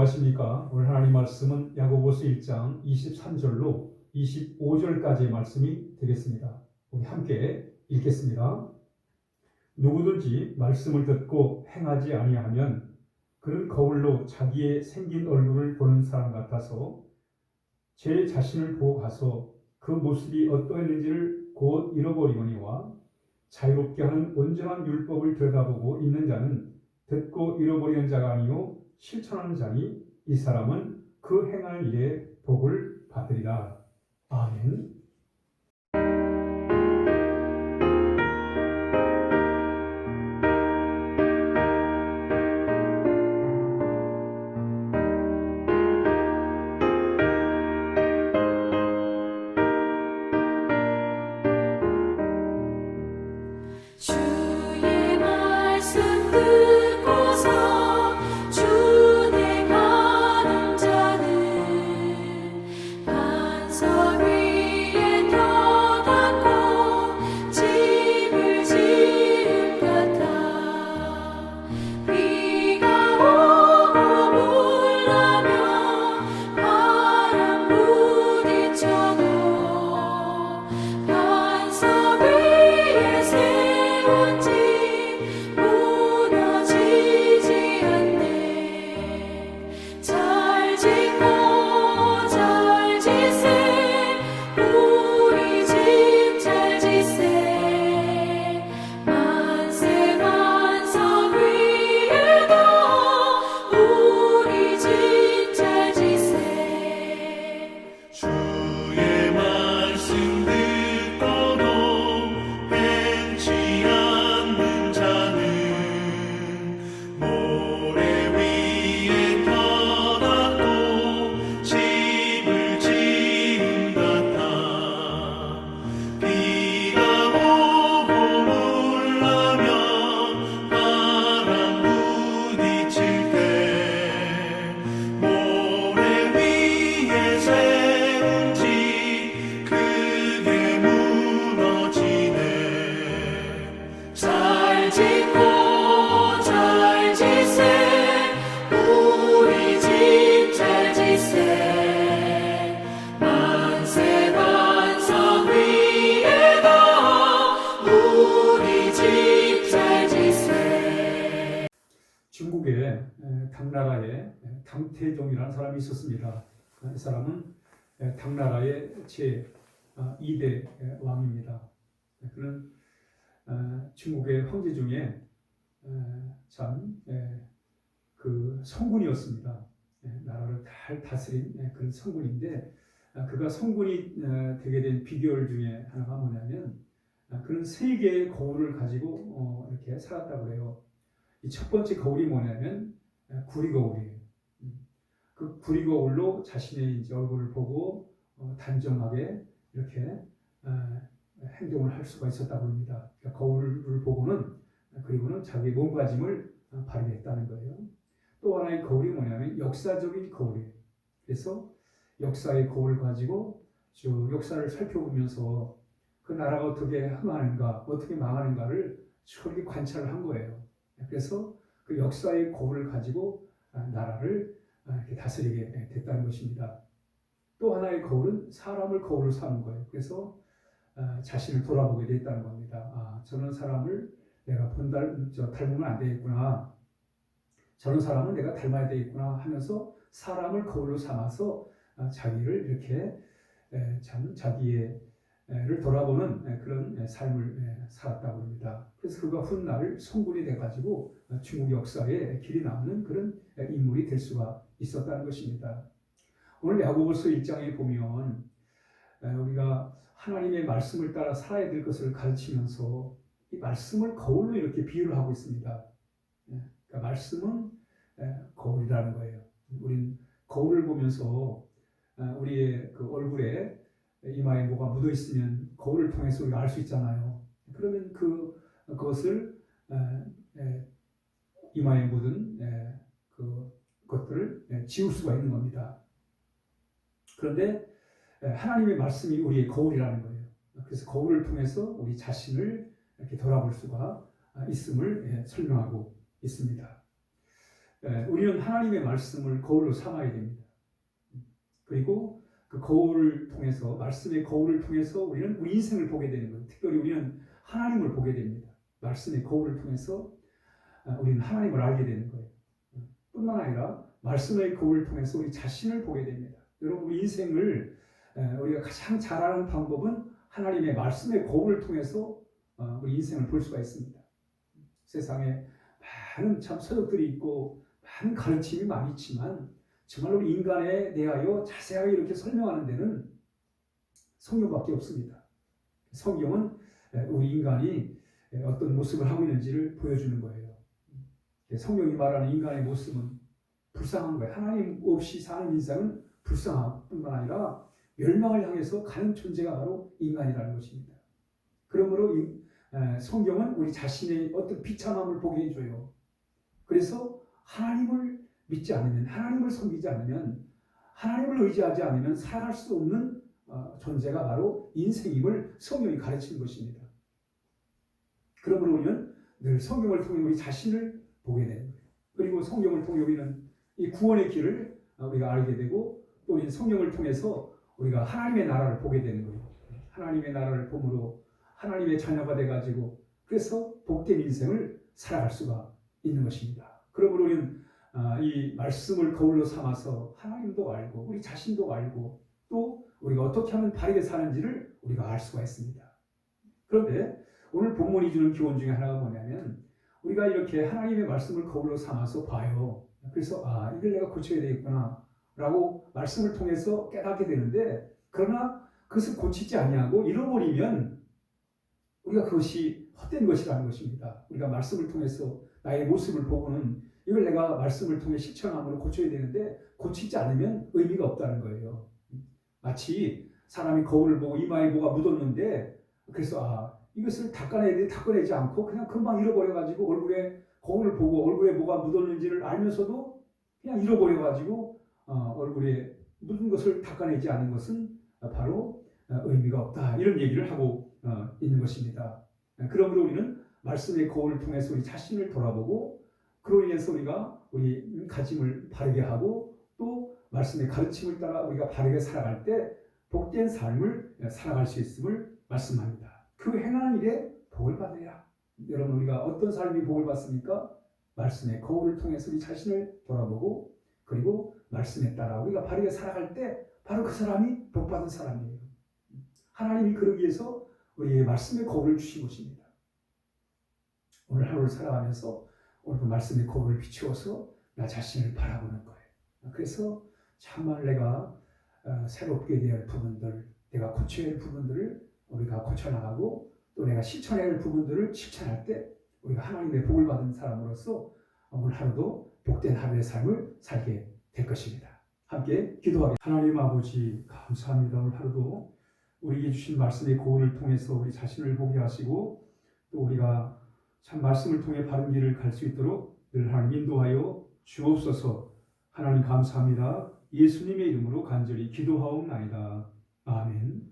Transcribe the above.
안녕하십니까. 오늘 하나님 말씀은 야고보서 1장 23절로 25절까지의 말씀이 되겠습니다. 우리 함께 읽겠습니다. 누구든지 말씀을 듣고 행하지 아니하면 그는 거울로 자기의 생긴 얼굴을 보는 사람 같아서 제 자신을 보고 가서 그 모습이 어떠했는지를 곧 잃어버리거니와 자유롭게 하는 온전한 율법을 들여다보고 있는 자는 듣고 잃어버리는 자가 아니요 실천하는 자니 이 사람은 그 행하는 일에 복을 받으리라. 아멘. 주의 말씀 듣고서 준행하는 자는 반석 위에 터닫고 집을 지은 같아. 비가 오고 물나며 바람 부딪혀도 반석 위에 세운 집 무너지지 않네. 잘 짓고 잘 지세 우리 집 잘 지세. 만세 반석 위에도 우리 집 잘 지세. 주의 말씀 듣고도 행치 않는 자는 모래 위에 터닫고 집을 지은 같아. 비가 오고 물나며 바람 부딪힐 때 모래 위에 세운 집 크게 무너지네. 잘 짓고 잘 지세 우리 집 잘 지세. 만세 반석 위에도 우리 집 잘 지세. 중국의 당나라에 당태종이라는 사람이 있었습니다. 이 사람은 당나라의 제2대 왕입니다. 그는 중국의 황제 중에 참 그 성군이었습니다. 나라를 잘 다스린 그런 성군인데, 그가 성군이 되게 된 비결 중에 하나가 뭐냐면 그는 세 개의 거울을 가지고 이렇게 살았다고 해요. 이 첫 번째 거울이 뭐냐면 구리거울이에요. 그 구리거울로 자신의 이제 얼굴을 보고 단정하게 이렇게 행동을 할 수가 있었다고 합니다. 그러니까 거울을 보고는, 그리고는 자기의 몸가짐을 발휘했다는 거예요. 또 하나의 거울이 뭐냐면 역사적인 거울이에요. 그래서 역사의 거울을 가지고 쭉 역사를 살펴보면서 그 나라가 어떻게 흥하는가, 어떻게 망하는가를 철저히 관찰을 한 거예요. 그래서 그 역사의 거울을 가지고 나라를 이렇게 다스리게 됐다는 것입니다. 또 하나의 거울은 사람을 거울로 삼은 거예요. 그래서 자신을 돌아보게 됐다는 겁니다. 저런 사람을 내가 닮으면 안 되겠구나. 저런 사람은 내가 닮아야 되겠구나 하면서 사람을 거울로 삼아서 자기를 이렇게 참 자기를 돌아보는 그런 삶을 살았다고 합니다. 그래서 그가 훗날 성군이 돼가지고 중국 역사에 길이 남는 그런 인물이 될 수가 있었다는 것입니다. 오늘 야고보서 1장에 보면 우리가 하나님의 말씀을 따라 살아야 될 것을 가르치면서 이 말씀을 거울로 이렇게 비유를 하고 있습니다. 그러니까 말씀은 거울이라는 거예요. 우린 거울을 보면서 우리의 그 얼굴에 이마에 뭐가 묻어 있으면 거울을 통해서 우리가 알 수 있잖아요. 그러면 그것을 이마에 묻은 그것들을 지울 수가 있는 겁니다. 그런데 하나님의 말씀이 우리의 거울이라는 거예요. 그래서 거울을 통해서 우리 자신을 이렇게 돌아볼 수가 있음을 설명하고 있습니다. 우리는 하나님의 말씀을 거울로 삼아야 됩니다. 그리고 그 거울을 통해서, 말씀의 거울을 통해서 우리는 우리 인생을 보게 되는 거예요. 특별히 우리는 하나님을 보게 됩니다. 말씀의 거울을 통해서 우리는 하나님을 알게 되는 거예요. 뿐만 아니라 말씀의 거울을 통해서 우리 자신을 보게 됩니다. 여러분, 우리 인생을 우리가 가장 잘 아는 방법은 하나님의 말씀의 거울을 통해서 우리 인생을 볼 수가 있습니다. 세상에 많은 참 서적들이 있고 많은 가르침이 많이 있지만 정말 우리 인간에 대하여 자세하게 이렇게 설명하는 데는 성경밖에 없습니다. 성경은 우리 인간이 어떤 모습을 하고 있는지를 보여주는 거예요. 성경이 말하는 인간의 모습은 불쌍한 거예요. 하나님 없이 사는 인생은 불쌍한 뿐만 아니라 멸망을 향해서 가는 존재가 바로 인간이라는 것입니다. 그러므로 성경은 우리 자신의 어떤 비참함을 보게 해줘요. 그래서 하나님을 믿지 않으면, 하나님을 섬기지 않으면, 하나님을 의지하지 않으면 살아갈 수 없는 존재가 바로 인생임을 성경이 가르치는 것입니다. 그러므로 우리는 늘 성경을 통해 우리 자신을 보게 되는 거예요. 그리고 성경을 통해 우리는 이 구원의 길을 우리가 알게 되고, 또 우리는 성경을 통해서 우리가 하나님의 나라를 보게 되는 거예요. 하나님의 나라를 보므로 하나님의 자녀가 돼가지고 그래서 복된 인생을 살아갈 수가 있는 것입니다. 그러므로 우리는 이 말씀을 거울로 삼아서 하나님도 알고 우리 자신도 알고 또 우리가 어떻게 하면 바르게 사는지를 우리가 알 수가 있습니다. 그런데 오늘 본문이 주는 교훈 중에 하나가 뭐냐면, 우리가 이렇게 하나님의 말씀을 거울로 삼아서 봐요. 그래서 이걸 내가 고쳐야 되겠구나 라고 말씀을 통해서 깨닫게 되는데, 그러나 그것을 고치지 아니하고 잃어버리면 우리가 그것이 헛된 것이라는 것입니다. 우리가 말씀을 통해서 나의 모습을 보고는 이걸 내가 말씀을 통해 실천함으로 고쳐야 되는데 고치지 않으면 의미가 없다는 거예요. 마치 사람이 거울을 보고 이마에 뭐가 묻었는데, 그래서 이것을 닦아내야 돼, 닦아내지 않고 그냥 금방 잃어버려가지고 얼굴에, 거울을 보고 얼굴에 뭐가 묻었는지를 알면서도 그냥 잃어버려가지고 얼굴에 묻은 것을 닦아내지 않은 것은 바로 의미가 없다, 이런 얘기를 하고 있는 것입니다. 그러므로 우리는 말씀의 거울을 통해서 우리 자신을 돌아보고, 그로 인해서 우리가 우리 가짐을 바르게 하고 또 말씀의 가르침을 따라 우리가 바르게 살아갈 때 복된 삶을 살아갈 수 있음을 말씀합니다. 그 행하는 일에 복을 받으라. 여러분, 우리가 어떤 삶이 복을 받습니까? 말씀의 거울을 통해서 우리 자신을 돌아보고, 그리고 말씀에 따라 우리가 바르게 살아갈 때 바로 그 사람이 복받은 사람이에요. 하나님이 그러기 위해서 우리의 말씀의 거울을 주신 것입니다. 오늘 하루를 살아가면서 오늘도 말씀의 거울을 비추어서 나 자신을 바라보는 거예요. 그래서 참말 내가 새롭게 되어야 할 부분들, 내가 고쳐야 할 부분들을 우리가 고쳐나가고, 또 내가 실천해야 할 부분들을 실천할 때 우리가 하나님의 복을 받은 사람으로서 오늘 하루도 복된 하루의 삶을 살게 될 것입니다. 함께 기도하겠습니다. 하나님 아버지, 감사합니다. 오늘 하루도 우리에게 주신 말씀의 거울을 통해서 우리 자신을 보게 하시고, 또 우리가 참 말씀을 통해 바른 길을 갈 수 있도록 늘 하나님 인도하여 주옵소서. 하나님 감사합니다. 예수님의 이름으로 간절히 기도하옵나이다. 아멘.